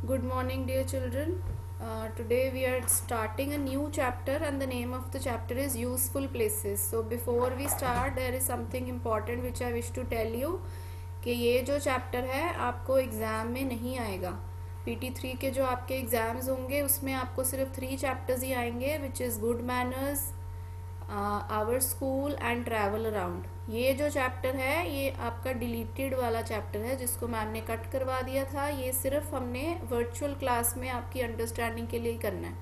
Good morning, dear children. Today we are starting a new chapter, and the name of the chapter is Useful Places. So, before we start, there is something important which I wish to tell you कि ये जो chapter है आपको exam में नहीं आएगा. PT3 के जो आपके एग्ज़ाम्स होंगे उसमें आपको सिर्फ 3 चैप्टर्स ही आएंगे, which is good manners, our school and travel around. ये जो चैप्टर है ये आपका डिलीटेड वाला चैप्टर है जिसको मैम ने कट करवा दिया था. ये सिर्फ हमने वर्चुअल क्लास में आपकी अंडरस्टैंडिंग के लिए ही करना है.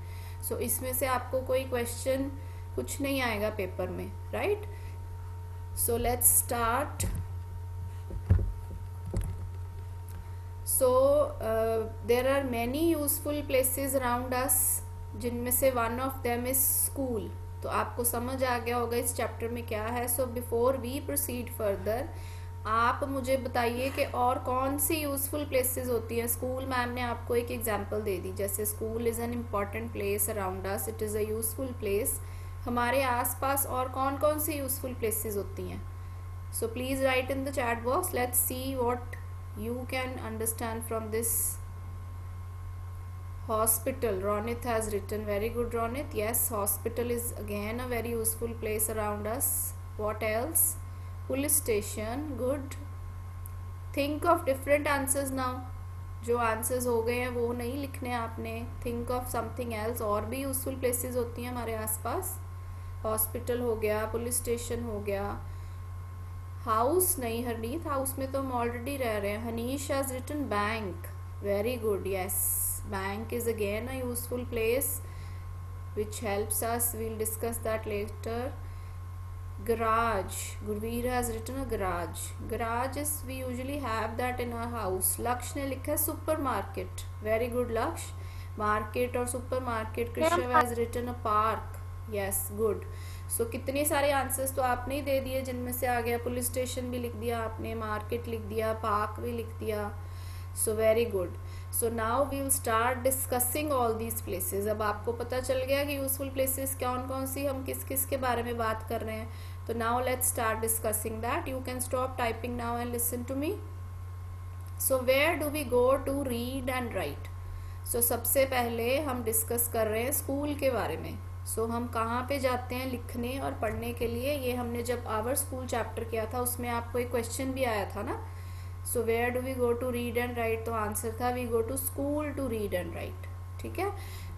सो इसमें से आपको कोई क्वेश्चन कुछ नहीं आएगा पेपर में, right? So let's start. So there are many useful places around us, जिनमें से one of them is school. तो आपको समझ आ गया होगा इस चैप्टर में क्या है. So before we proceed further, आप मुझे बताइए कि और कौन सी यूजफुल प्लेसेस होती हैं. स्कूल मैम ने आपको एक एग्जांपल दे दी, जैसे school is an important place around us, it is a useful place. हमारे आसपास और कौन कौन सी यूजफुल प्लेसेस होती हैं? So please write in the chat box. Let's see what you can understand from this. Hospital, Ronit has written. Very good, Ronit. Yes, hospital is again a very useful place around us. What else? Police station, good. Think of different answers now. जो answers हो गए हैं वो नहीं लिखने आपने. Think of something else. और भी यूजफुल प्लेसेस होती हैं हमारे आसपास. हॉस्पिटल हो गया, पुलिस स्टेशन हो गया. हाउस नहीं हरनीत, हाउस में तो हम ऑलरेडी रह रहे हैं. Hanish has written bank. Very good. Yes, bank is again a useful place which helps us. We'll discuss that later. garage, Gurveer has written a garage. Garage is, we usually have that in our house. Laksh ने लिखा है supermarket. Very good, Laksh. Market और supermarket. Krishav has written a park. Yes, good. So कितने सारे answers तो आपने ही दे दिए, जिनमें से आ गया पुलिस स्टेशन भी लिख दिया आपने, मार्केट लिख दिया, पार्क भी लिख दिया. So very good. So now we will start discussing all these places. अब आपको पता चल गया कि यूजफुल प्लेसेस कौन कौन सी, हम किस किस के बारे में बात कर रहे हैं. तो now let's start discussing that. You can stop typing now and listen to me. So where do we go to read and write? So सबसे पहले हम डिस्कस कर रहे हैं स्कूल के बारे में. सो हम कहाँ पे जाते हैं लिखने और पढ़ने के लिए? ये हमने जब आवर स्कूल चैप्टर किया था उसमें आपको एक क्वेश्चन भी आया था ना. So where do we go to read and write? तो आंसर था we go to school to read and write. ठीक है.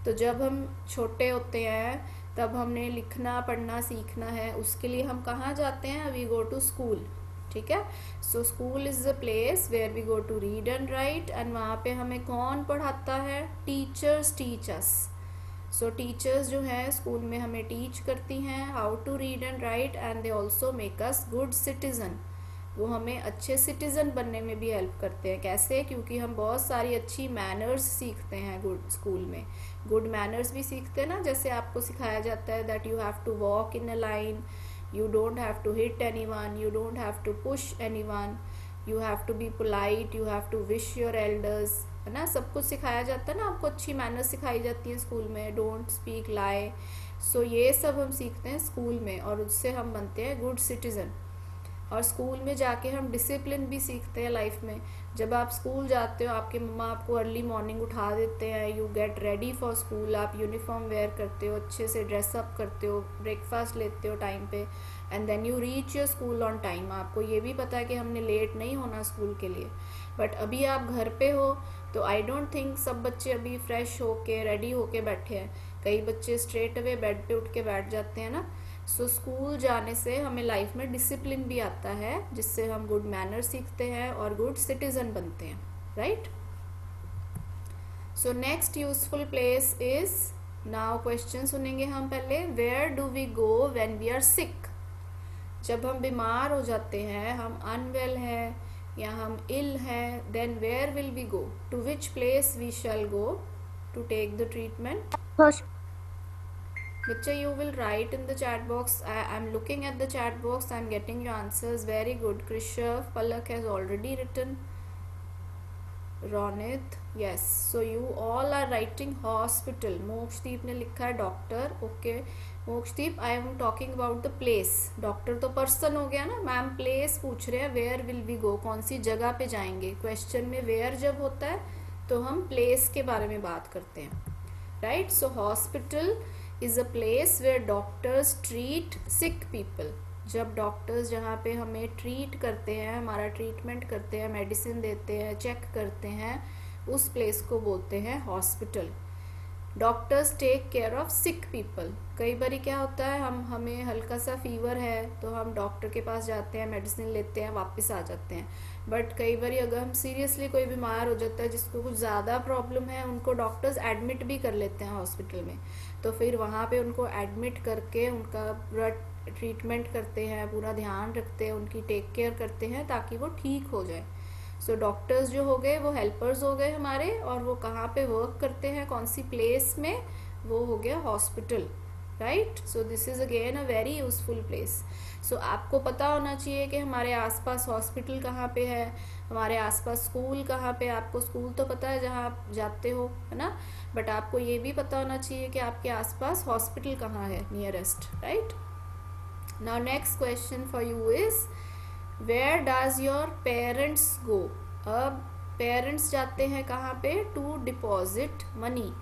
तो जब हम छोटे होते हैं तब हमने लिखना पढ़ना सीखना है, उसके लिए हम कहाँ जाते हैं? We go to school. ठीक है. So school is the place where we go to read and write. And वहाँ पे हमें कौन पढ़ाता है? Teachers teach us. So teachers जो हैं स्कूल में हमें टीच करती हैं how to read and write, and they also make us good citizen. वो हमें अच्छे सिटीज़न बनने में भी हेल्प करते हैं. कैसे? क्योंकि हम बहुत सारी अच्छी मैनर्स सीखते हैं गुड स्कूल में. गुड मैनर्स भी सीखते हैं ना, जैसे आपको सिखाया जाता है that you have to walk in a line, you don't have to hit anyone, you don't have to push anyone, you have to be polite, you have to wish your elders, है ना. सब कुछ सिखाया जाता है ना, आपको अच्छी मैनर्स सिखाई जाती है स्कूल में. डोंट स्पीक लाई. सो ये सब हम सीखते हैं स्कूल में और उससे हम बनते हैं गुड सिटीज़न. और स्कूल में जाके हम डिसिप्लिन भी सीखते हैं लाइफ में. जब आप स्कूल जाते हो आपके मम्मा आपको अर्ली मॉर्निंग उठा देते हैं, you get ready for school, आप यूनिफॉर्म वेयर करते हो, अच्छे से ड्रेसअप करते हो, ब्रेकफास्ट लेते हो टाइम पे, and then you reach your school on time. आपको ये भी पता है कि हमने लेट नहीं होना स्कूल के लिए. बट अभी आप घर पे हो तो आई डोंट थिंक सब बच्चे अभी फ्रेश होके रेडी होके बैठे हैं. कई बच्चे स्ट्रेट अवे बेड पे उठ के बैठ जाते हैं ना. सो स्कूल जाने से हमें लाइफ में डिसिप्लिन भी आता है, जिससे हम गुड मैनर सीखते हैं और गुड सिटीजन बनते हैं, right? So next useful place is, now question सुनेंगे हम पहले. Where do we go when we are sick? जब हम बीमार हो जाते हैं, हम अनवेल हैं या हम इल हैं, then where will we go? To which place we shall go to take the treatment? बच्चे you will write in the chat box. I'm looking at the chat box. I'm getting your answers. Very good. Krishav, Palak has already written. Ronit, yes. So you all are writing hospital. Mokshdeep ने लिखा है doctor. Okay Mokshdeep, I am talking about the place. Doctor तो person हो गया ना ma'am. Place पूछ रहे हैं वेयर विल वी गो, कौन सी जगह पे जाएंगे. क्वेश्चन में वेयर जब होता है तो हम प्लेस के बारे में बात करते हैं, right. So hospital is a place where doctors treat sick people. जब डॉक्टर्स जहाँ पे हमें ट्रीट करते हैं, हमारा ट्रीटमेंट करते हैं, मेडिसिन देते हैं, चेक करते हैं, उस प्लेस को बोलते हैं hospital. Doctors take care of sick people. कई बार क्या होता है, हमें हल्का सा फीवर है तो हम डॉक्टर के पास जाते हैं, मेडिसिन लेते हैं, वापस आ जाते हैं। बट कई बार अगर हम सीरियसली कोई बीमार हो जाता है जिसको कुछ ज़्यादा प्रॉब्लम है, उनको डॉक्टर्स एडमिट भी कर लेते हैं हॉस्पिटल में। तो फिर वहाँ पे उनको एडमिट करके उनका पूरा ट्रीटमेंट करते हैं, पूरा ध्यान रखते हैं, उनकी टेक केयर करते हैं ताकि वो ठीक हो जाए। सो डॉक्टर्स जो हो गए वो हेल्पर्स हो गए हमारे, और वो कहाँ पे वर्क करते हैं, कौन सी प्लेस में, वो हो गया hospital, right. So this is again a very useful place. So आपको पता होना चाहिए कि हमारे आसपास हॉस्पिटल कहाँ पे है, हमारे आसपास स्कूल कहाँ पे। आपको स्कूल तो पता है जहाँ आप जाते हो, है ना, बट आपको ये भी पता होना चाहिए कि आपके आसपास हॉस्पिटल कहाँ है nearest, right. Now next question for you is where does your parents go. अब पेरेंट्स जाते हैं कहाँ पे, टू डिपॉजिट मनी।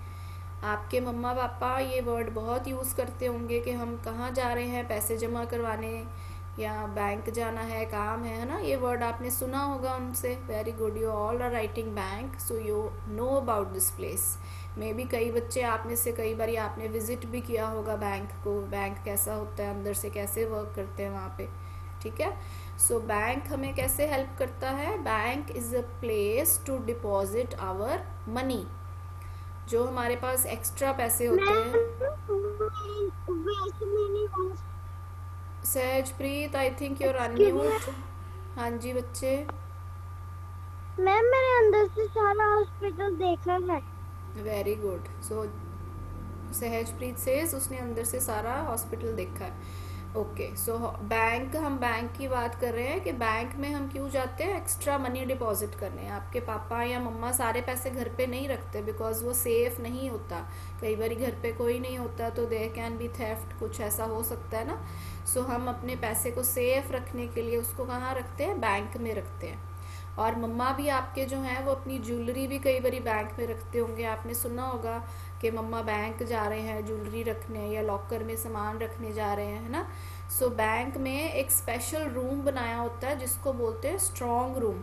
आपके मम्मा पापा ये वर्ड बहुत यूज़ करते होंगे कि हम कहाँ जा रहे हैं पैसे जमा करवाने, या बैंक जाना है, काम है ना। ये वर्ड आपने सुना होगा उनसे। Very good, you all are writing bank, so you know about this place. Maybe कई बच्चे आप में से कई बार आपने विजिट भी किया होगा बैंक को, बैंक कैसा होता है, अंदर से कैसे वर्क करते हैं वहाँ पे, ठीक है। सो बैंक हमें कैसे हेल्प करता है, bank is a place to deposit our money. जो हमारे पास एक्स्ट्रा पैसे होते हैं। Sahajpreet, I think you're unmute. हाँ जी बच्चे। मैम मैंने अंदर से सारा हॉस्पिटल देखा है। Very good. सो सहजप्रीत से उसने अंदर से सारा हॉस्पिटल देखा है। ओके, सो बैंक, हम बैंक की बात कर रहे हैं कि बैंक में हम क्यों जाते हैं, एक्स्ट्रा मनी डिपॉजिट करने। आपके पापा या मम्मा सारे पैसे घर पे नहीं रखते बिकॉज वो सेफ नहीं होता। कई बार घर पे कोई नहीं होता तो देयर कैन बी थेफ्ट, कुछ ऐसा हो सकता है ना। सो हम अपने पैसे को सेफ रखने के लिए उसको कहाँ रखते हैं, बैंक में रखते हैं। और मम्मा भी आपके जो हैं वो अपनी ज्वेलरी भी कई बार बैंक में रखते होंगे। आपने सुना होगा कि मम्मा बैंक जा रहे हैं ज्वेलरी रखने, या लॉकर में सामान रखने जा रहे हैं, है ना। सो बैंक में एक स्पेशल रूम बनाया होता है जिसको बोलते हैं स्ट्रॉन्ग रूम,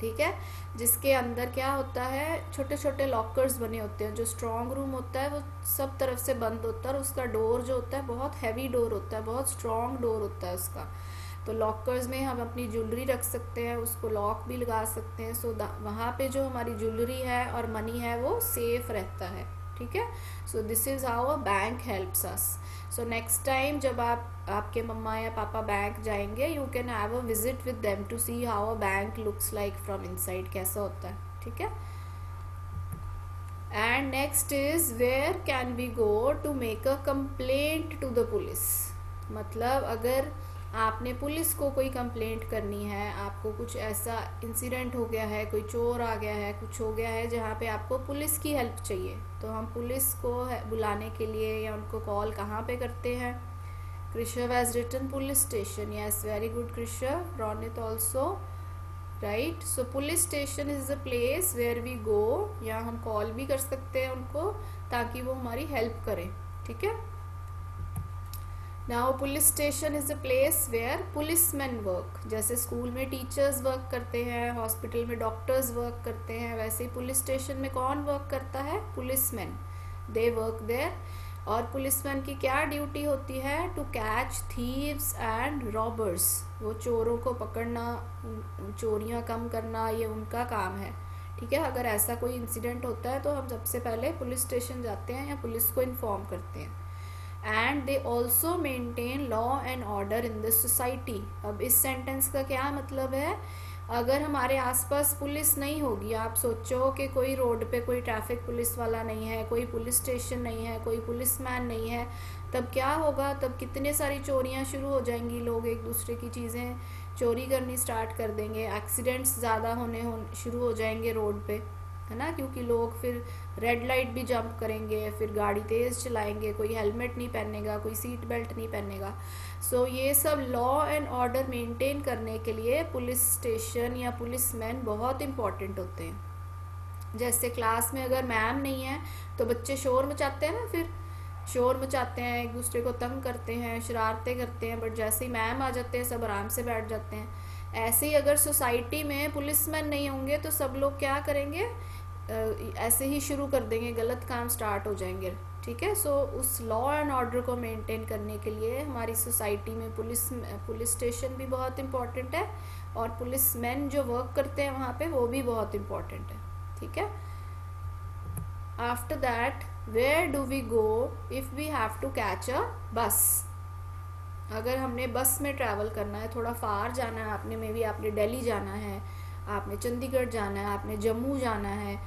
ठीक है। जिसके अंदर क्या होता है, छोटे छोटे लॉकर्स बने होते हैं। जो स्ट्रॉन्ग रूम होता है वो सब तरफ से बंद होता है, और उसका डोर जो होता है बहुत हैवी डोर होता है, बहुत स्ट्रॉन्ग डोर होता है उसका। तो लॉकर्स में हम अपनी ज्वेलरी रख सकते हैं, उसको लॉक भी लगा सकते हैं। सो वहाँ पे जो हमारी ज्वेलरी है और मनी है वो सेफ रहता है, ठीक है। So this is how a bank helps us. So next time जब आपके मम्मा या पापा बैंक जाएंगे, you can have a visit with them to see how a bank looks like from inside, कैसा होता है, ठीक है। And next is where can we go to make a complaint to the police. मतलब अगर आपने police को कोई कंप्लेंट करनी है, आपको कुछ ऐसा इंसिडेंट हो गया है, कोई चोर आ गया है, कुछ हो गया है जहाँ पे आपको पुलिस की हेल्प चाहिए, तो हम पुलिस को बुलाने के लिए या उनको कॉल कहाँ पे करते हैं। Krishna has written police station, yes very good Krishna, Ronit also, right. So police station is a place where we go, या हम कॉल भी कर सकते हैं उनको ताकि वो हमारी हेल्प करें, ठीक है। Now police station is a place where policeman work. जैसे स्कूल में टीचर्स वर्क करते हैं, हॉस्पिटल में डॉक्टर्स वर्क करते हैं, वैसे ही पुलिस स्टेशन में कौन वर्क करता है, पुलिसमैन, दे वर्क देयर। और पुलिसमैन की क्या ड्यूटी होती है, to catch thieves and robbers. वो चोरों को पकड़ना, चोरियां कम करना, ये उनका काम है, ठीक है। अगर ऐसा कोई इंसिडेंट होता है तो हम सबसे पहले पुलिस स्टेशन जाते हैं या पुलिस को इन्फॉर्म करते हैं। And they also maintain law and order in the society. अब इस सेंटेंस का क्या मतलब है, अगर हमारे आसपास पुलिस नहीं होगी, आप सोचो कि कोई रोड पे कोई ट्रैफिक पुलिस वाला नहीं है, कोई पुलिस स्टेशन नहीं है, कोई पुलिसमैन नहीं है, तब क्या होगा, तब कितने सारी चोरियां शुरू हो जाएंगी, लोग एक दूसरे की चीज़ें चोरी करनी स्टार्ट कर देंगे, एक्सीडेंट्स ज़्यादा होने शुरू हो जाएंगे रोड पे, है ना। क्योंकि लोग फिर रेड लाइट भी जंप करेंगे, फिर गाड़ी तेज़ चलाएंगे, कोई हेलमेट नहीं पहनेगा, कोई सीट बेल्ट नहीं पहनेगा। सो ये सब लॉ एंड ऑर्डर मेंटेन करने के लिए पुलिस स्टेशन या पुलिसमैन बहुत इम्पॉर्टेंट होते हैं, जैसे क्लास में अगर मैम नहीं है तो बच्चे शोर मचाते हैं ना, फिर शोर मचाते हैं, एक दूसरे को तंग करते हैं, शरारतें करते हैं, बट जैसे ही मैम आ जाते हैं सब आराम से बैठ जाते हैं। ऐसे ही अगर सोसाइटी में पुलिसमैन नहीं होंगे तो सब लोग क्या करेंगे, ऐसे ही शुरू कर देंगे, गलत काम स्टार्ट हो जाएंगे। ठीक है, सो उस लॉ एंड ऑर्डर को मेंटेन करने के लिए हमारी सोसाइटी में पुलिस स्टेशन भी बहुत इम्पोर्टेंट है, और पुलिसमैन जो वर्क करते हैं वहाँ पे वो भी बहुत इम्पोर्टेंट है। ठीक है, after that where do we go if we have to catch a bus. अगर हमने बस में ट्रैवल करना है, थोड़ा फार जाना है, आपने मे बी आपने दिल्ली जाना है, आपने चंडीगढ़ जाना है, आपने जम्मू जाना है,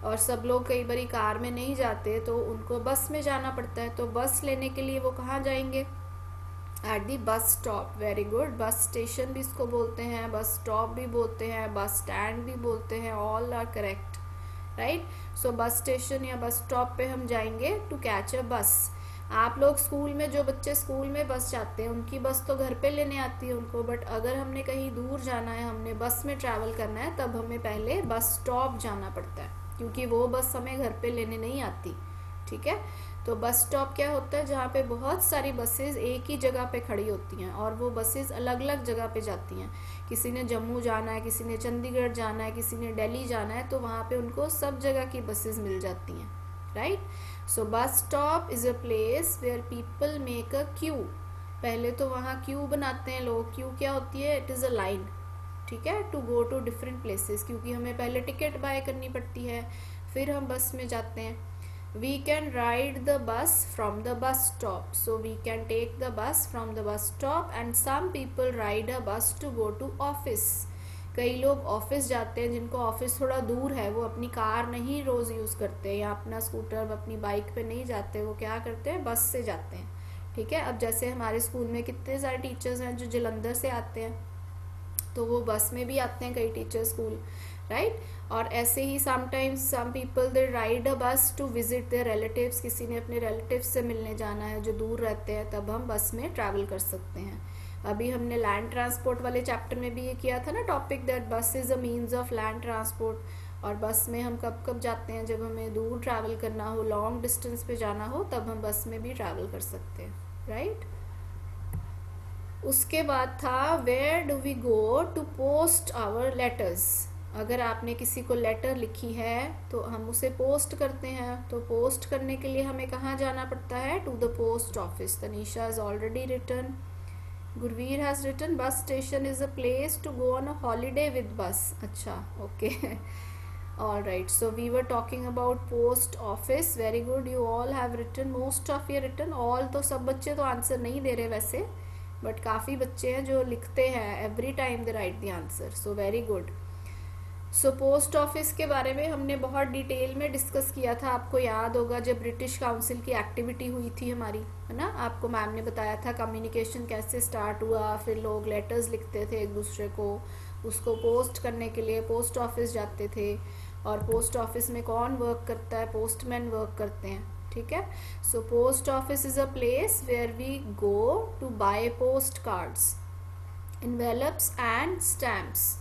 और सब लोग कई बारी कार में नहीं जाते तो उनको बस में जाना पड़ता है। तो बस लेने के लिए वो कहाँ जाएंगे, at the bus stop. Very good, bus station भी इसको बोलते हैं, बस स्टॉप भी बोलते हैं, बस स्टैंड भी बोलते हैं, all are correct, right. So bus station या बस स्टॉप पे हम जाएंगे टू कैच अ बस। आप लोग स्कूल में, जो बच्चे स्कूल में बस जाते हैं उनकी बस तो घर पे लेने आती है उनको, बट अगर हमने कहीं दूर जाना है, हमने बस में ट्रैवल करना है, तब हमें पहले बस स्टॉप जाना पड़ता है, क्योंकि वो बस हमें घर पे लेने नहीं आती। ठीक है, तो बस स्टॉप क्या होता है, जहाँ पे बहुत सारी बसेज एक ही जगह पे खड़ी होती हैं, और वो बसेज अलग अलग जगह पे जाती हैं। किसी ने जम्मू जाना है, किसी ने चंडीगढ़ जाना है, किसी ने दिल्ली जाना है, तो वहाँ पे उनको सब जगह की बसेज मिल जाती हैं, right. So bus stop is a place where people make a queue. पहले तो वहाँ क्यू बनाते हैं लोग। क्यू क्या होती है, इट इज़ अ लाइन। ठीक है, to go to different places, क्योंकि हमें पहले टिकट बाय करनी पड़ती है, फिर हम बस में जाते हैं। We can ride the bus from the bus stop. So we can take the bus from the bus stop, and some people ride a bus to go to office. कई लोग ऑफिस जाते हैं, जिनको ऑफिस थोड़ा दूर है, वो अपनी कार नहीं रोज़ यूज़ करते या अपना स्कूटर अपनी बाइक पे नहीं जाते, वो क्या करते हैं, बस से जाते हैं। ठीक है, अब जैसे हमारे स्कूल में कितने सारे टीचर्स हैं जो जलंधर से आते हैं, तो वो बस में भी आते हैं कई टीचर स्कूल, राइट। और ऐसे ही sometimes some people they ride a bus to visit there relatives. किसी ने अपने रिलेटिव्स से मिलने जाना है जो दूर रहते हैं, तब हम बस में ट्रैवल कर सकते हैं। अभी हमने लैंड ट्रांसपोर्ट वाले चैप्टर में भी ये किया था ना टॉपिक, दैट बस is a means of land transport. और बस में हम कब कब जाते हैं, जब हमें दूर ट्रैवल करना हो, लॉन्ग डिस्टेंस पे जाना हो, तब हम बस में भी ट्रैवल कर सकते हैं, राइट। उसके बाद था where do we go to post our letters. अगर आपने किसी को लेटर लिखी है तो हम उसे पोस्ट करते हैं, तो पोस्ट करने के लिए हमें कहाँ जाना पड़ता है, to the post office. Tanisha is already written, Gurveer has written bus station is a place to go on a holiday with bus. अच्छा, okay, all right. So we were talking about post office. Very good, you all have written, most of you written. All तो सब बच्चे तो answer नहीं दे रहे वैसे, but काफ़ी बच्चे हैं जो लिखते हैं, every time they right the answer, so very good. So post office के बारे में हमने बहुत डिटेल में डिस्कस किया था, आपको याद होगा जब ब्रिटिश काउंसिल की एक्टिविटी हुई थी हमारी, है ना। आपको मैम ने बताया था कम्युनिकेशन कैसे स्टार्ट हुआ, फिर लोग लेटर्स लिखते थे एक दूसरे को, उसको पोस्ट करने के लिए पोस्ट ऑफिस जाते थे, और पोस्ट ऑफिस में कौन वर्क करता है, पोस्टमैन वर्क करते हैं। ठीक है, so post office is a place where we go to buy post cards, envelopes and stamps.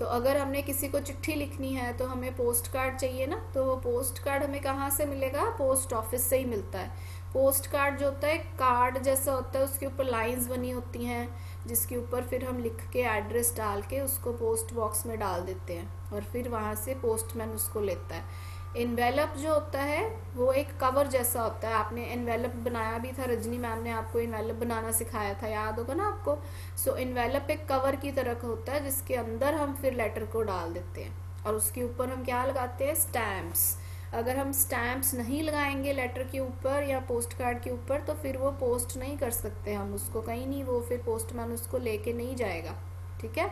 तो अगर हमने किसी को चिट्ठी लिखनी है तो हमें पोस्ट कार्ड चाहिए ना, तो वो पोस्ट कार्ड हमें कहाँ से मिलेगा, पोस्ट ऑफिस से ही मिलता है। पोस्ट कार्ड जो होता है कार्ड जैसा होता है, उसके ऊपर लाइंस बनी होती हैं, जिसके ऊपर फिर हम लिख के एड्रेस डाल के उसको पोस्ट बॉक्स में डाल देते हैं, और फिर वहाँ से पोस्टमैन उसको लेता है। इन्वेलप जो होता है वो एक कवर जैसा होता है, आपने इन्वेलप बनाया भी था, रजनी मैम ने आपको इन्वेलप बनाना सिखाया था, याद होगा ना आपको। सो इन्वेलप एक कवर की तरह का होता है, जिसके अंदर हम फिर लेटर को डाल देते हैं, और उसके ऊपर हम क्या लगाते हैं, स्टैम्प्स। अगर हम स्टैम्प्स नहीं लगाएंगे लेटर के ऊपर या पोस्ट कार्ड के ऊपर, तो फिर वो पोस्ट नहीं कर सकते हम उसको कहीं नहीं, वो फिर पोस्टमैन उसको लेके नहीं जाएगा। ठीक है,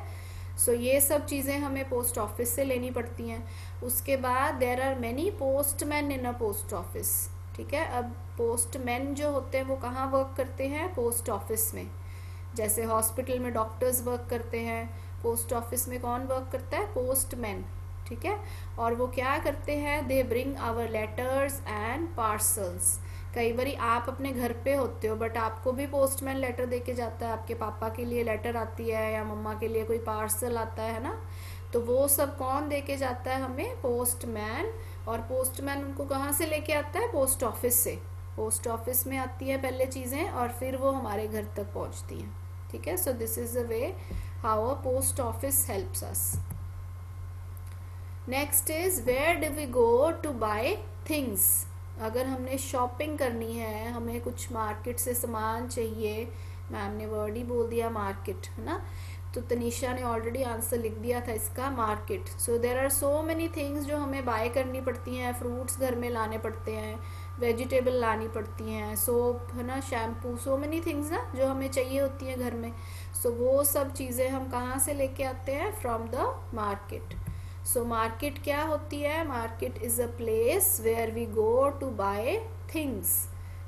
सो ये सब चीज़ें हमें पोस्ट ऑफिस से लेनी पड़ती हैं। उसके बाद there are many postman in a post office. ठीक है, अब पोस्टमैन जो होते हैं वो कहाँ वर्क करते हैं, पोस्ट ऑफिस में। जैसे हॉस्पिटल में डॉक्टर्स वर्क करते हैं, पोस्ट ऑफिस में कौन वर्क करता है, पोस्टमैन। ठीक है, और वो क्या करते हैं, they bring our letters and parcels. कई बार आप अपने घर पे होते हो, बट आपको भी पोस्टमैन लेटर दे के जाता है, आपके पापा के लिए लेटर आती है या मम्मा के लिए कोई पार्सल आता है ना, तो वो सब कौन दे के जाता है हमें? पोस्टमैन। और पोस्टमैन उनको कहाँ से लेके आता है? पोस्ट ऑफिस से। पोस्ट ऑफिस में आती है पहले चीज़ें और फिर वो हमारे घर तक पहुँचती हैं। ठीक है, so this is the way how a post office helps us. Next is where do we go to buy things. अगर हमने शॉपिंग करनी है, हमें कुछ मार्केट से सामान चाहिए, मैम ने वर्ड ही बोल दिया मार्केट, है ना, तो तनीषा ने ऑलरेडी आंसर लिख दिया था इसका, market. So there are so many things जो हमें बाय करनी पड़ती हैं। फ्रूट्स घर में लाने पड़ते हैं, वेजिटेबल लानी पड़ती हैं, सोप, है ना, शैम्पू, सो मेनी थिंग्स ना जो हमें चाहिए होती हैं घर में। सो वो सब चीज़ें हम कहाँ से लेके आते हैं? From the market. So market क्या होती है? Market is a place where we go to buy things,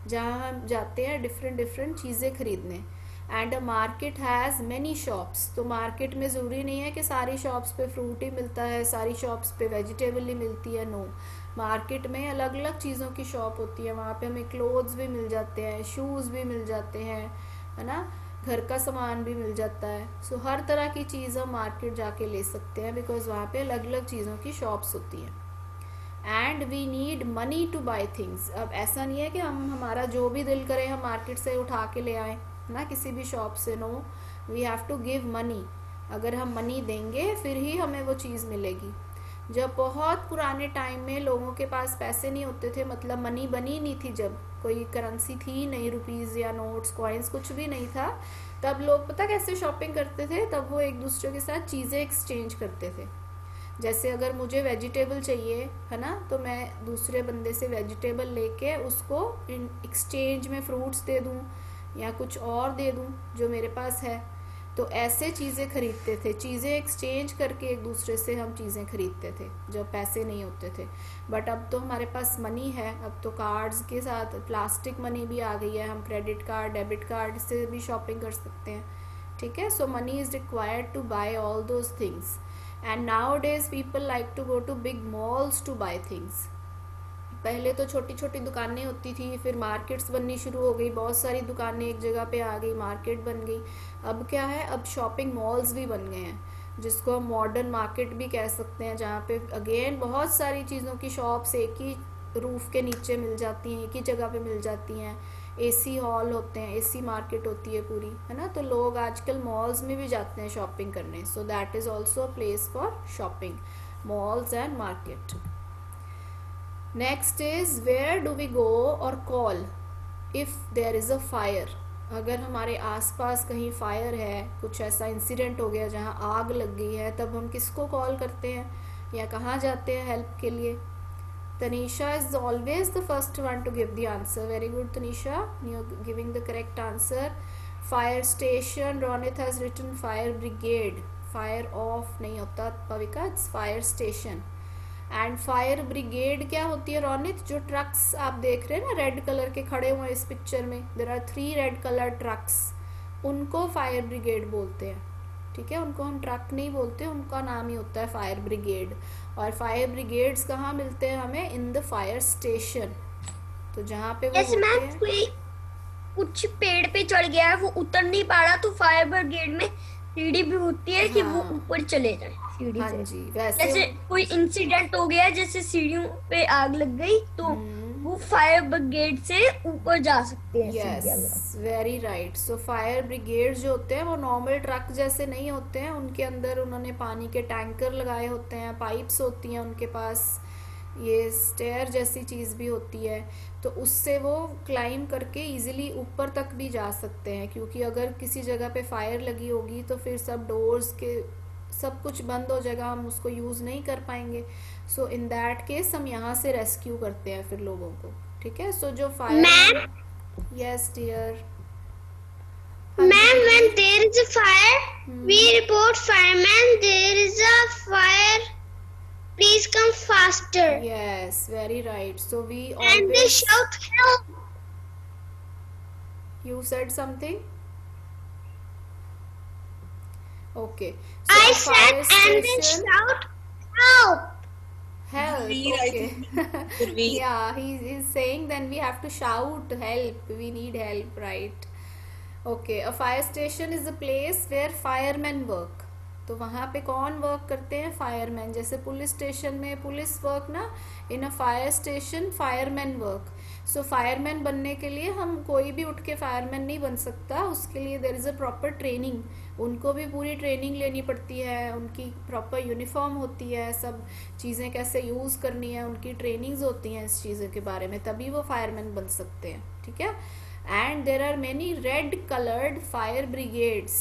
जहाँ हम जाते हैं डिफरेंट डिफरेंट चीज़ें खरीदने। And a market has many shops. तो मार्केट में ज़रूरी नहीं है कि सारी शॉप्स पे फ्रूट ही मिलता है, सारी शॉप्स पे वेजिटेबल ही मिलती है, नो। मार्केट में अलग अलग चीज़ों की शॉप होती है। वहाँ पे हमें क्लोथ्स भी मिल जाते हैं, शूज़ भी मिल जाते हैं, है ना, घर का सामान भी मिल जाता है। सो हर तरह की चीज़ हम मार्केट जाके ले सकते हैं, बिकॉज वहाँ पे अलग अलग चीज़ों की शॉप्स होती हैं। And we need money to buy things. अब ऐसा नहीं है कि हम हमारा जो भी दिल करे हम मार्केट से उठा के ले आए ना, किसी भी शॉप से, no, we have to give money. अगर हम मनी देंगे फिर ही हमें वो चीज़ मिलेगी। जब बहुत पुराने टाइम में लोगों के पास पैसे नहीं होते थे, मतलब मनी बनी नहीं थी, जब कोई करेंसी थी नहीं, रुपीज़ या नोट्स, कॉइन्स, कुछ भी नहीं था, तब लोग पता कैसे शॉपिंग करते थे? तब वो एक दूसरे के साथ चीज़ें एक्सचेंज करते थे। जैसे अगर मुझे वेजिटेबल चाहिए, है ना, तो मैं दूसरे बंदे से वेजिटेबल लेके उसको इन एक्सचेंज में फ्रूट्स दे दूँ या कुछ और दे दूँ जो मेरे पास है। तो ऐसे चीज़ें खरीदते थे, चीज़ें एक्सचेंज करके एक दूसरे से हम चीज़ें खरीदते थे जब पैसे नहीं होते थे। बट अब तो हमारे पास मनी है, अब तो कार्ड्स के साथ प्लास्टिक मनी भी आ गई है, हम क्रेडिट कार्ड, डेबिट कार्ड से भी शॉपिंग कर सकते हैं। ठीक है, so money is required to buy all those things. And now days people like to go to big malls to buy things. पहले तो छोटी छोटी दुकानें होती थी, फिर मार्केट्स बननी शुरू हो गई, बहुत सारी दुकानें एक जगह पे आ गई, मार्केट बन गई। अब क्या है? अब शॉपिंग मॉल्स भी बन गए हैं, जिसको हम मॉडर्न मार्केट भी कह सकते हैं, जहाँ पे अगेन बहुत सारी चीज़ों की शॉप्स एक ही रूफ के नीचे मिल जाती हैं, एक ही जगह पे मिल जाती हैं। एसी हॉल होते हैं, एसी मार्केट होती है पूरी, है ना। तो लोग आजकल मॉल्स में भी जाते हैं शॉपिंग करने। So that is also a place for shopping, malls and market. Next is where do we go और call if there is a fire. अगर हमारे आसपास कहीं फायर है, कुछ ऐसा इंसिडेंट हो गया जहाँ आग लग गई है, तब हम किसको कॉल करते हैं या कहाँ जाते हैं हेल्प के लिए? Tanisha is always the first one to give the answer. Very good Tanisha, you are giving the correct answer. Fire station, Ronit has written fire brigade, fire off नहीं होता Pavika, it's fire station. And fire brigade क्या होती है रोनित? जो trucks आप देख रहे हैं ना रेड कलर के खड़े हुए इस पिक्चर में, there are 3 red colour trucks, उनको फायर ब्रिगेड बोलते हैं। ठीक है, उनको हम ट्रक नहीं बोलते, उनका नाम ही होता है फायर ब्रिगेड। और फायर ब्रिगेड्स कहाँ मिलते हैं हमें? In the fire station. तो जहाँ पे वो जैसे होते मैम हैं, कोई कुछ पेड़ पे चढ़ गया है, वो उतर नहीं पा रहा, तो फायर ब्रिगेड में सीढ़ी भी होती है कि वो हाँ ऊपर चले जाए सीढ़ी हाँ से। जी, वैसे जैसे कोई इंसिडेंट हो गया, जैसे सीढ़ियों पे आग लग गई, तो वो फायर ब्रिगेड से ऊपर जा सकते हैं सीढ़ियाँ में। Yes, very right. So fire brigade जो होते हैं वो नॉर्मल ट्रक जैसे नहीं होते हैं, उनके अंदर उन्होंने पानी के टैंकर लगाए होते हैं, पाइप्स होती हैं उनके पास, ये स्टेयर जैसी चीज़ भी होती है, तो उससे वो क्लाइम करके इजीली ऊपर तक भी जा सकते हैं। क्योंकि अगर किसी जगह पे फायर लगी होगी तो फिर सब डोर्स के सब कुछ बंद हो जाएगा, हम उसको यूज़ नहीं कर पाएंगे। सो इन दैट केस हम यहाँ से रेस्क्यू करते हैं फिर लोगों को। ठीक है, सो जो fire, yes dear, Ma'am, when there is a fire, we report fireman. There is a fire. Please come faster. yes, very right. So we And they always, shout help. you said something? Okay, so I a said, fire and they station, shout help. help, We, I okay. think, we. Yeah, he is saying then we have to shout help, we need help, right? Okay, a fire station is a place where firemen work. तो तो वहाँ पे कौन work करते हैं? Fireman. जैसे police station में police work ना, in a fire station fireman work. So fireman बनने के लिए हम कोई भी उठ के फायरमैन नहीं बन सकता, उसके लिए there is a proper training. उनको भी पूरी ट्रेनिंग लेनी पड़ती है, उनकी प्रॉपर यूनिफॉर्म होती है, सब चीज़ें कैसे यूज़ करनी है उनकी ट्रेनिंग्स होती हैं इस चीज़ों के बारे में, तभी वो फायरमैन बन सकते हैं। ठीक है। And there are many red coloured fire brigades.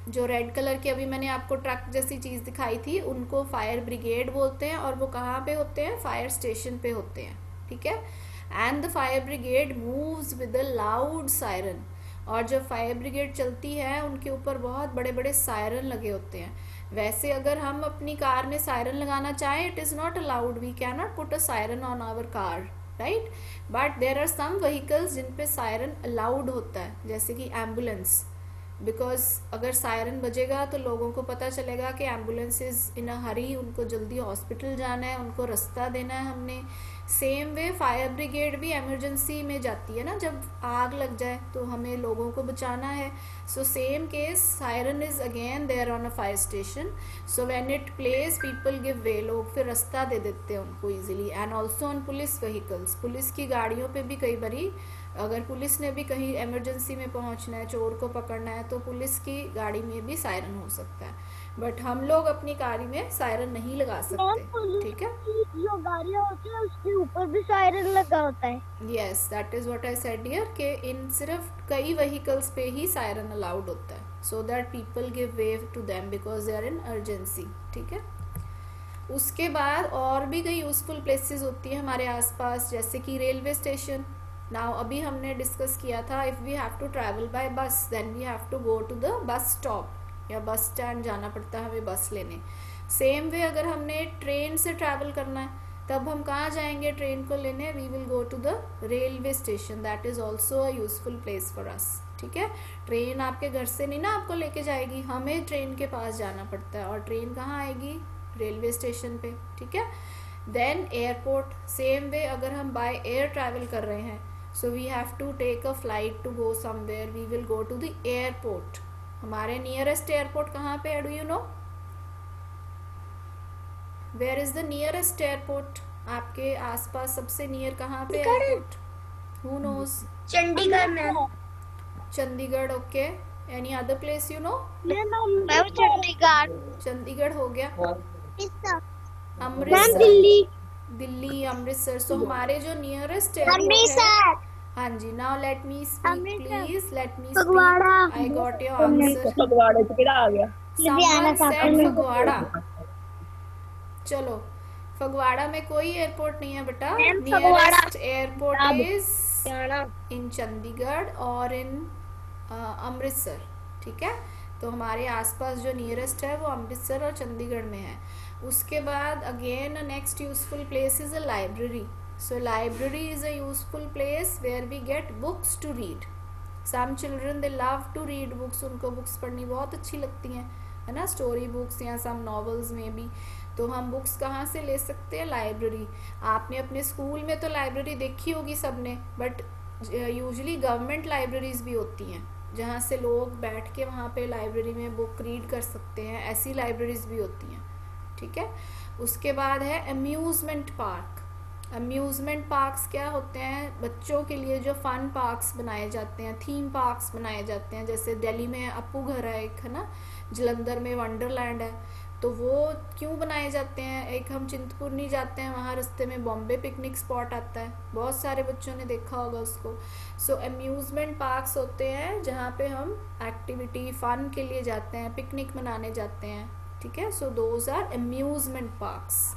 जो रेड कलर की अभी मैंने आपको ट्रक जैसी चीज़ दिखाई थी उनको फायर ब्रिगेड बोलते हैं, और वो कहाँ पे होते हैं? फायर स्टेशन पे होते हैं। ठीक है। And the fire brigade moves with a loud siren. और जब फायर ब्रिगेड चलती है उनके ऊपर बहुत बड़े बड़े सायरन लगे होते हैं। वैसे अगर हम अपनी कार में सायरन लगाना चाहें, it is not allowed, we can not put a siren on our car, right. But there are some vehicles जिन पे सायरन अलाउड होता है, जैसे कि एम्बुलेंस। बिकॉज अगर सायरन बजेगा तो लोगों को पता चलेगा कि एम्बुलेंस इज़ इन अ हरी, उनको जल्दी हॉस्पिटल जाना है, उनको रास्ता देना है हमने। सेम वे फायर ब्रिगेड भी इमरजेंसी में जाती है ना, जब आग लग जाए तो हमें लोगों को बचाना है। So same case siren is again there on a fire station. So when it plays people give way, लोग फिर रास्ता दे देते हैं उनको easily. And also on police vehicles, police की गाड़ियों पे भी कई बारी अगर पुलिस ने भी कहीं इमरजेंसी में पहुंचना है, चोर को पकड़ना है, तो पुलिस की गाड़ी में भी सायरन हो सकता है। बट हम लोग अपनी गाड़ी में सायरन नहीं लगा सकते। ठीक है। जो गाड़ियाँ होती है उसके ऊपर भी सायरन लगा होता है। Yes, that is what I said here कि इन सिर्फ कई व्हीकल्स पे ही सायरन अलाउड होता है, so that people give way to them because they are in urgency. ठीक है। उसके बाद और भी कई यूजफुल प्लेसेस होती है हमारे आसपास, जैसे कि रेलवे स्टेशन। नाउ अभी हमने डिस्कस किया था, if we have to travel by bus then we have to go to the bus stop, या बस स्टैंड जाना पड़ता है हमें बस लेने। सेम वे अगर हमने ट्रेन से ट्रैवल करना है तब हम कहाँ जाएंगे ट्रेन को लेने? We will go to the railway station, that is also a useful place for us. ठीक है। ट्रेन आपके घर से नहीं ना आपको लेके जाएगी, हमें ट्रेन के पास जाना पड़ता है, और ट्रेन कहाँ आएगी? रेलवे स्टेशन पे। ठीक है। देन एयरपोर्ट, सेम वे अगर हम बाय एयर ट्रैवल कर रहे हैं, so we have to take a flight to go somewhere, we will go to the airport। हमारे नियरेस्ट एयरपोर्ट कहाँ पे है? Do you know where is the nearest airport? आपके आसपास सबसे नियर कहाँ पे एयरपोर्ट? Who knows? चंडीगढ़ में। Chandigarh. Okay. Any other place you know? Ma'am Chandigarh. Chandigarh हो गया। मैम अमृतसर। दिल्ली। दिल्ली, अमृतसर। सो हमारे जो नियरेस्ट एयरपोर्ट है, हाँ जी। Now let me speak please, let me Phagwara. Speak. I got your answer. फगवाड़े से किधर आ गया? लुधियाना Someone said साहब। फगवाड़ा। चलो, फगवाड़ा में कोई एयरपोर्ट नहीं है बेटा। Ma'am, Phagwara. Nearest airport is in Chandigarh और इन अमृतसर। ठीक है। तो हमारे आसपास जो नियरेस्ट है वो अमृतसर और चंडीगढ़ में है। उसके बाद again next useful place is a library. So library is a useful place where we get books to read. Some children they love to read books, उनको बुक्स पढ़नी बहुत अच्छी लगती हैं, है ना, स्टोरी बुक्स या सम नॉवेल्स में भी। तो हम बुक्स कहाँ से ले सकते हैं? लाइब्रेरी। आपने अपने स्कूल में तो लाइब्रेरी देखी होगी सबने, बट यूजुअली गवर्नमेंट लाइब्रेरीज भी होती हैं जहाँ से लोग बैठ के वहाँ पे लाइब्रेरी में बुक रीड कर सकते हैं, ऐसी लाइब्रेरीज भी होती हैं। ठीक है। उसके बाद है अम्यूज़मेंट पार्क। अम्यूज़मेंट पार्क्स क्या होते हैं? बच्चों के लिए जो फन पार्क्स बनाए जाते हैं, थीम पार्क्स बनाए जाते हैं। जैसे दिल्ली में अप्पू घर है एक, है ना, जलंधर में वंडरलैंड है। तो वो क्यों बनाए जाते हैं? एक हम चिंतपूर्णी जाते हैं, वहाँ रास्ते में बॉम्बे पिकनिक स्पॉट आता है, बहुत सारे बच्चों ने देखा होगा उसको। सो अम्यूज़मेंट पार्क्स होते हैं जहाँ पे हम एक्टिविटी फन के लिए जाते हैं, पिकनिक मनाने जाते हैं। ठीक है। So those are amusement parks.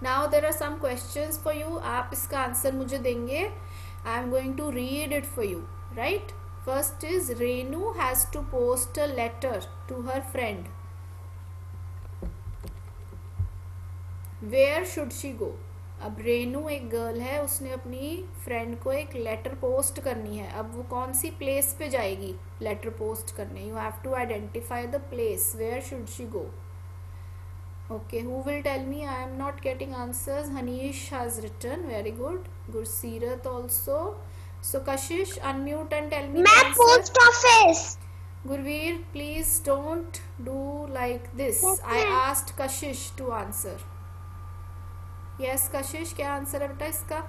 Now there are some questions for you. आप इसका आंसर मुझे देंगे। I am going to read it for you, right. First is Renu has to post a letter to her friend. Where should she go? अब रेनू एक girl है, उसने अपनी friend को एक लेटर पोस्ट करनी है। अब वो कौन सी प्लेस पे जाएगी लेटर पोस्ट करने? You have to identify the place. Where should she go? Okay, who will tell me? I am not getting answers. Hanish has written. Very good. Gurseerat also. So Kashish, unmute and tell me the ma'am answer. Post office. Gurveer, please don't do like this. I asked Kashish to answer. Yes, Kashish, क्या answer है बेटा इसका?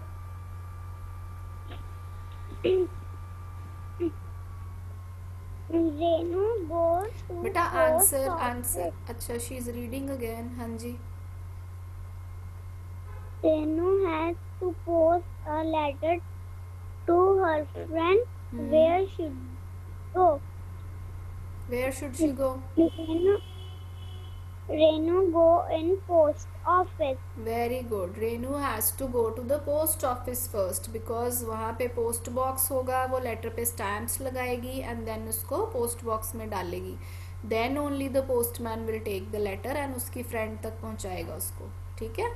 Renu goes to बेटा post answer office. अच्छा, she is reading again. हाँ जी. Renu has to post a letter to her friend. Where should go? Where should she go? Renu go in post office. Very good. Renu has to go to the post office first because वहाँ पे post box होगा, वो letter पे stamps लगाएगी and then उसको post box में डालेगी. Then only the postman will take the letter and उसकी फ्रेंड तक पहुँचाएगा उसको. ठीक है.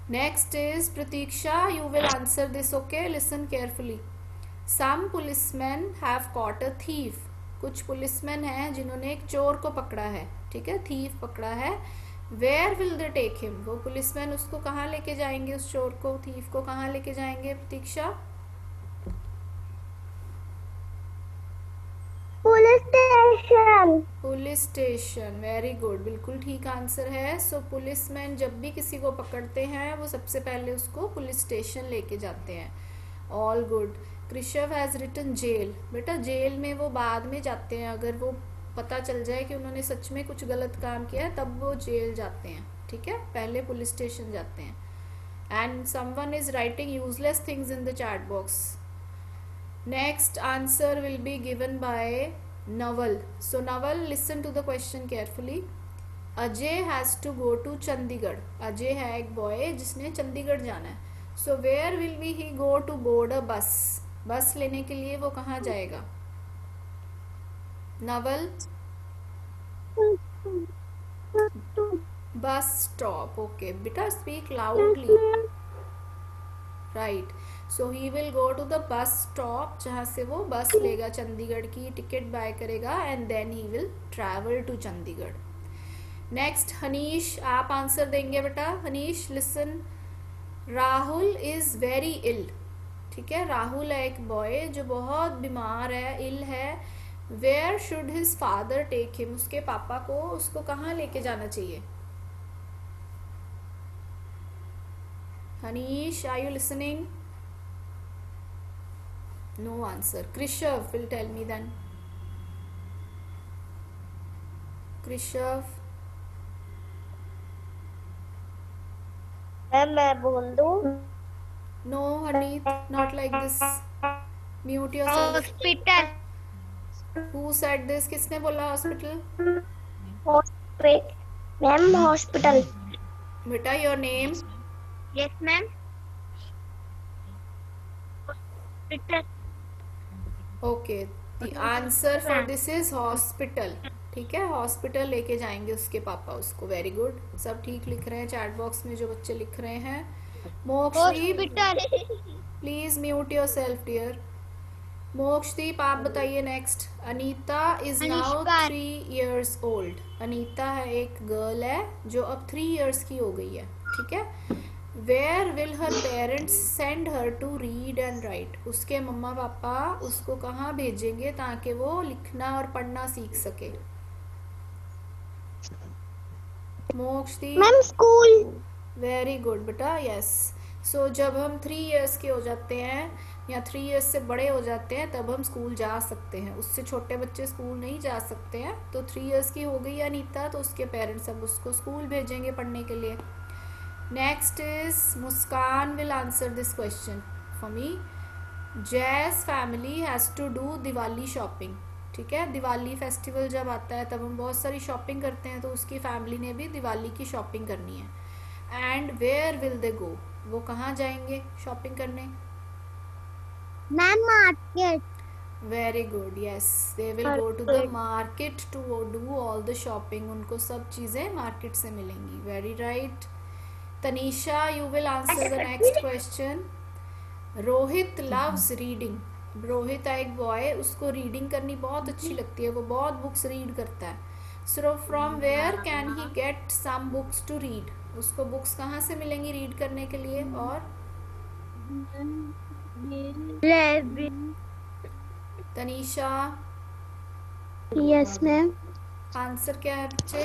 Next is Pratiksha. You will answer this. Okay, listen carefully. Some policeman have caught a thief. कुछ पुलिसमैन हैं जिन्होंने एक चोर को पकड़ा है. ठीक है, थीफ पकड़ा है. Where will they take him. वो पुलिसमैन उसको कहाँ लेके जाएंगे, उस चोर को, थीफ को कहाँ लेके जाएंगे Prateeksha? Police station. Police station. Very good, बिल्कुल ठीक आंसर है. सो पुलिसमैन जब भी किसी को पकड़ते हैं वो सबसे पहले उसको पुलिस स्टेशन लेके जाते हैं. All good. Krishav has written jail. बेटा जेल में वो बाद में जाते हैं, अगर वो पता चल जाए कि उन्होंने सच में कुछ गलत काम किया है तब वो जेल जाते हैं. ठीक है, पहले पुलिस स्टेशन जाते हैं. And someone is writing useless things in the chat box. Next answer will be given by Naval. So Naval, listen to the question carefully. Ajay has to go to Chandigarh. Ajay है एक बॉय जिसने चंडीगढ़ जाना है. So where will be he go to board a bus. Bus लेने के लिए वो कहाँ जाएगा? नवल. Bus stop. ओके बेटा, speak loudly. Right. So he will go to the bus stop जहाँ से वो बस लेगा, चंडीगढ़ की टिकट बाय करेगा and then he will travel to Chandigarh. Next Hanish, आप आंसर देंगे बेटा. Hanish, listen. Rahul is very ill. ठीक है, राहुल है एक बॉय जो बहुत बीमार है, इल है. Where should his father take him. उसके पापा को उसको कहाँ लेके जाना चाहिए? Hanish, are you listening? No answer. Krishav will tell me then. Krishav. मैं बोल दूं? No Haneet, not like this. Mute yourself. Hospital. Who said this? किसने बोला हॉस्पिटल? Ma'am hospital. बेटा your name. Yes ma'am. Hospital. Okay, the answer for this is hospital. ठीक है, hospital लेके जाएंगे उसके पापा उसको. वेरी गुड, सब ठीक लिख रहे हैं चैट बॉक्स में जो बच्चे लिख रहे हैं. Mokshdeep, please mute yourself dear. Mokshdeep, आप बताइए next. Anita is now 3 years old. Anita है एक गर्ल है जो अब 3 years की हो गई है. ठीक है. Where will her parents send her to read and write. उसके मम्मा पापा उसको कहाँ भेजेंगे ताकि वो लिखना और पढ़ना सीख सके? Mokshdeep. Ma'am school. Very good बेटा, यस. सो जब हम 3 years के हो जाते हैं या 3 years से बड़े हो जाते हैं तब हम स्कूल जा सकते हैं. उससे छोटे बच्चे स्कूल नहीं जा सकते हैं. तो 3 years की हो गई अनीता, तो उसके पेरेंट्स अब उसको स्कूल भेजेंगे पढ़ने के लिए. Next is Muskan will answer this question for me. Jas family has to do Diwali shopping. ठीक है, दिवाली फेस्टिवल जब आता है तब हम बहुत सारी शॉपिंग करते हैं, तो उसकी फैमिली ने भी दिवाली की शॉपिंग करनी है. And where will they go. वो कहाँ जाएंगे शॉपिंग करने? Ma'am market. Very good, yes, they will go to the market to do all the shopping. उनको सब चीज़ें मार्केट से मिलेंगी. Very right. Tanisha, you will answer the next question. Rohit loves reading. Rohit है एक बॉय, उसको रीडिंग करनी बहुत अच्छी लगती है, वो बहुत बुक्स रीड करता है. So from where can he get some books to read. उसको बुक्स कहाँ से मिलेंगी रीड करने के लिए? और तनीषा, Yes, ma'am. आंसर क्या है बच्चे?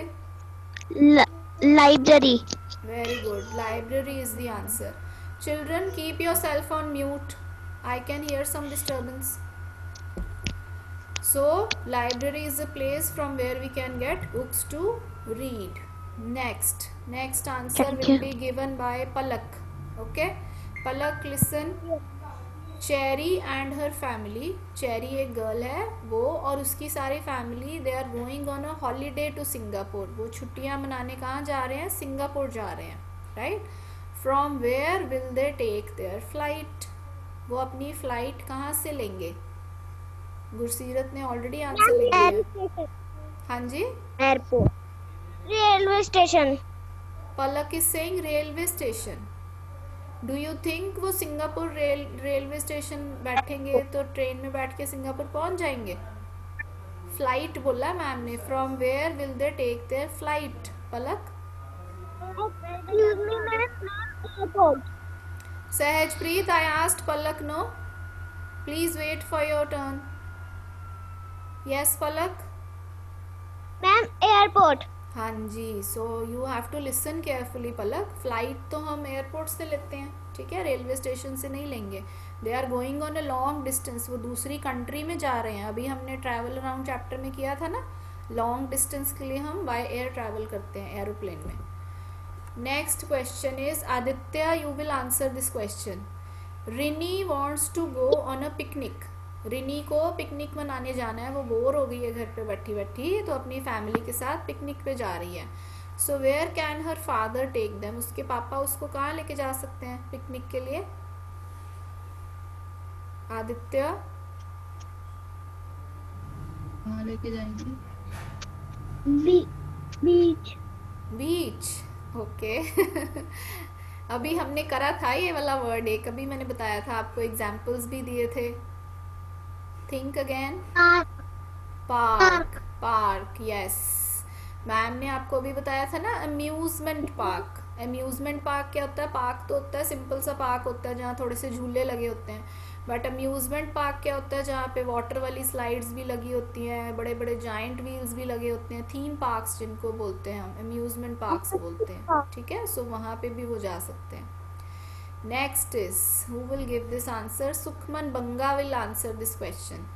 Library. Very good. Library is the answer. Children, keep yourself on mute. I can hear some disturbance. So, library is a place from where we can get books to read. Next answer Thank will you. be given by Palak. Okay, Palak, listen. Cherry and her family, Cherry एक girl है, वो और उसकी सारी family they are going on a holiday to Singapore. वो छुट्टियां मनाने कहाँ जा रहे हैं? सिंगापुर जा रहे हैं, right. From where will they take their flight? वो अपनी फ्लाइट कहाँ से लेंगे? गुरसीरत ने ऑलरेडी आंसर लिख दिया. हाँ जी, Airport. Railway station. Palak is saying railway station. Do you think वो सिंगापुर रेलवे स्टेशन बैठेंगे तो ट्रेन में बैठ के सिंगापुर पहुंच जाएंगे? फ्लाइट बोला मैम ने. From where will they take their flight? Palak. Excuse me, ma'am. Airport. Sahajpreet, I asked Palak. No, please wait for your turn. Yes Palak. Ma'am, airport. हाँ जी. So you have to listen carefully Palak. Flight तो हम airport से लेते हैं, ठीक है, रेलवे स्टेशन से नहीं लेंगे. They are going on a long distance. वो दूसरी कंट्री में जा रहे हैं. अभी हमने ट्रैवल अराउंड चैप्टर में किया था ना, लॉन्ग डिस्टेंस के लिए हम बाय एयर ट्रैवल करते हैं, एरोप्लेन में. Next question is Aditya, you will answer this question. Rini wants to go on a picnic. Rini को पिकनिक मनाने जाना है. वो बोर हो गई है घर पे बैठी बैठी, तो अपनी फैमिली के साथ पिकनिक पे जा रही है. So where can her father take them? उसके पापा उसको कहाँ लेके जा सकते हैं पिकनिक के लिए? आदित्य. कहाँ लेके जाएंगे? Beach. बीच. ओके. अभी हमने करा था ये वाला वर्ड, एक अभी मैंने बताया था आपको, एग्जाम्पल्स भी दिए थे. Think again. Park. Park, yes. Ma'am ने आपको अभी बताया था ना, अम्यूजमेंट पार्क. अम्यूजमेंट पार्क क्या होता है? पार्क तो होता है सिंपल सा पार्क होता है जहाँ थोड़े से झूले लगे होते हैं. बट अम्यूजमेंट पार्क क्या होता है? जहाँ पे वाटर वाली स्लाइड्स भी लगी होती हैं, बड़े बड़े जाइंट व्हील्स भी लगे होते हैं. थीम पार्क्स जिनको बोलते हैं हम, अम्यूजमेंट पार्क्स बोलते हैं, ठीक है. सो वहाँ पे भी वो जा सकते हैं. Next is, who will give this answer? Sukhman Banga will answer this question.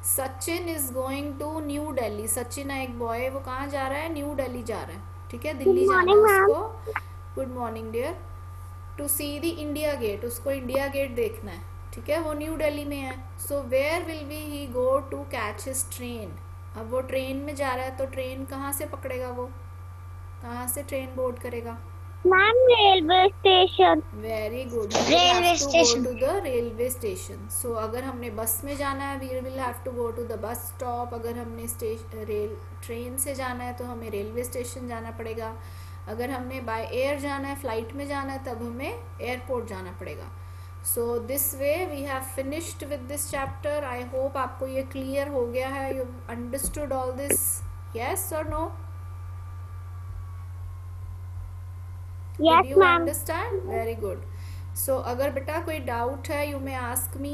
Sachin is going to New Delhi. Sachin है एक बॉय, वो कहाँ जा रहा है? न्यू दिल्ली जा रहा है, ठीक है, दिल्ली जाना है उसको. Good morning dear. To see the India gate, उसको इंडिया गेट देखना है, ठीक है, वो न्यू दिल्ली में है. So where will be he go to catch his train? अब वो ट्रेन में जा रहा है, तो ट्रेन कहाँ से पकड़ेगा? वो कहाँ से ट्रेन बोर्ड करेगा? Ma'am, railway station. Very good. Railway station. To the railway station. So अगर हमने बस में जाना है, we will have to go to the bus stop. अगर हमने ट्रेन से जाना है तो हमें रेलवे स्टेशन जाना पड़ेगा. अगर हमने बाय एयर जाना है, फ्लाइट में जाना है, तब हमें एयरपोर्ट जाना पड़ेगा. So this way we have finished with this chapter. I hope आपको ये क्लियर हो गया है. You understood all this? Yes और no? Yes, Did you ma'am. understand? Very good. So अगर बेटा कोई डाउट है, you may ask me.